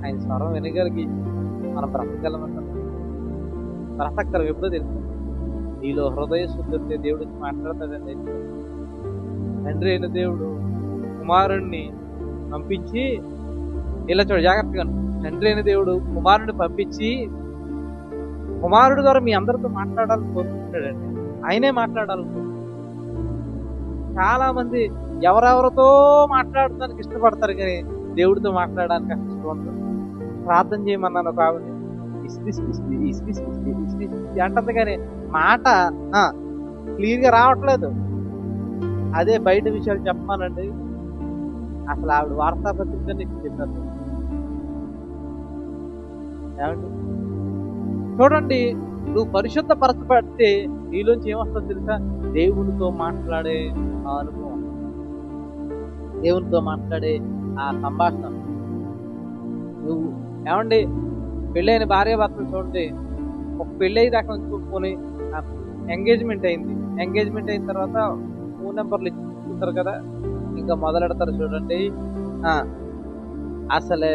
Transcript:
ఆయన స్వరం వినగలిగి మనం బ్రతకగలమంటారు. బ్రతకగలం ఎప్పుడో తెలుసు. నీలో హృదయ శుద్ధి ఉంటే దేవుడు వచ్చి మాట్లాడతాడండి. తండ్రి అయిన దేవుడు కుమారుణ్ణి పంపించి, ఇలా చూడ జాగ్రత్తగా, తండ్రి అయిన దేవుడు కుమారుడిని పంపించి కుమారుడు ద్వారా మీ అందరితో మాట్లాడాలని కోరుకుంటాడండి. ఆయనే మాట్లాడాలనుకుంటున్నాడు. చాలా మంది ఎవరెవరితో మాట్లాడడానికి ఇష్టపడతారు కానీ దేవుడితో మాట్లాడడానికి అసలు ఇష్టపడతారు. ప్రార్థన చేయమన్నాను ఒక ఆవిడ, అంటుంది కానీ మాట క్లియర్గా రావట్లేదు. అదే బయట విషయాలు చెప్పమానండి, అసలు ఆవిడ వార్తాపత్రిక నీకు చెప్పారు. ఏమండి చూడండి, నువ్వు పరిశుద్ధపరచబడితే నీలోంచి ఏమొస్తుందో తెలుసా? దేవునితో మాట్లాడే ఆ అనుభవం, దేవునితో మాట్లాడే ఆ సంభాషణ. నువ్వు ఏమండి పెళ్ళైన భార్య భర్తలు చూడండి, ఒక పెళ్ళి దాకా చూసుకొని ఎంగేజ్మెంట్ అయింది. ఎంగేజ్మెంట్ అయిన తర్వాత ఫోన్ నెంబర్లు ఇచ్చుకుంటారు కదా, ఇంకా మొదలెడతారు చూడండి. అసలే